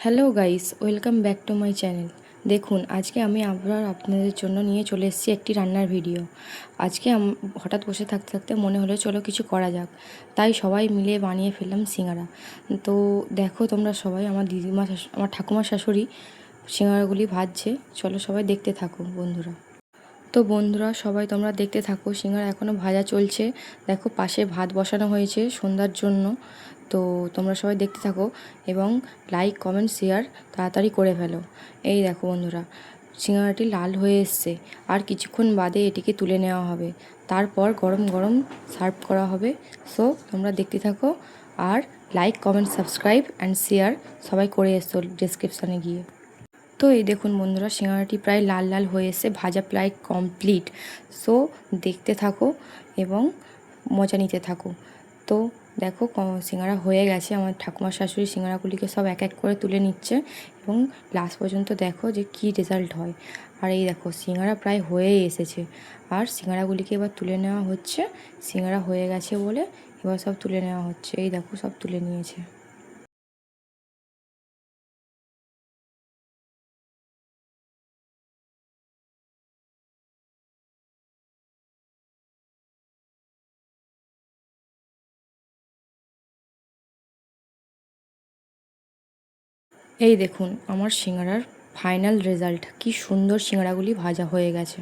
Hello guys, welcome back to my channel. দেখুন, আজকে আমি আবার আপনাদের জন্য নিয়ে চলে এসেছি একটি রান্নার ভিডিও। আজকে হঠাৎ বসে থাকতে থাকতে মনে হলো চলো কিছু করা যাক, তাই সবাই মিলে বানিয়ে ফেললাম সিঙ্গারা। তো দেখো তোমরা সবাই, আমার দিদিমা আমার ঠাকুমার শাশুড়ি সিঙ্গারাগুলি ভাজছে। চলো সবাই দেখতে থাকো বন্ধুরা। তো বন্ধুরা সবাই তোমরা দেখতে থাকো, সিঙ্গারা এখনও ভাজা চলছে। দেখো পাশে ভাত বসানো হয়েছে সন্ধ্যার জন্য। তো তোমরা সবাই দেখতে থাকো এবং লাইক কমেন্ট শেয়ার তাড়াতাড়ি করে ফেলো। এই দেখো বন্ধুরা, সিঙ্গারাটি লাল হয়ে এসছে, আর কিছুক্ষণ বাদে এটিকে তুলে নেওয়া হবে। তারপর গরম গরম সার্ভ করা হবে। সো তোমরা দেখতে থাকো, আর like comment subscribe and share সবাই করে এসো ডেসক্রিপশানে গিয়ে। তো এই দেখুন বন্ধুরা, সিঙ্গারাটি প্রায় লাল লাল হয়ে এসে ভাজা প্রায় কমপ্লিট। সো দেখতে থাকো এবং মজা নিতে থাকো। তো দেখো সিঙ্গারা হয়ে গেছে। আমার ঠাকুমার শাশুড়ি সিঙ্গারাগুলিকে সব এক এক করে তুলে নিচ্ছে এবং লাস্ট পর্যন্ত দেখো যে কী রেজাল্ট হয়। আর এই দেখো সিঙ্গারা প্রায় হয়েই এসেছে, আর সিঙ্গারাগুলিকে এবার তুলে নেওয়া হচ্ছে। সিঙ্গারা হয়ে গেছে বলে এবার সব তুলে নেওয়া হচ্ছে। এই দেখো সব তুলে নিয়েছে। এই দেখুন আমার সিঙ্গারার ফাইনাল রেজাল্ট, কি সুন্দর সিঙ্গারাগুলি ভাজা হয়ে গেছে।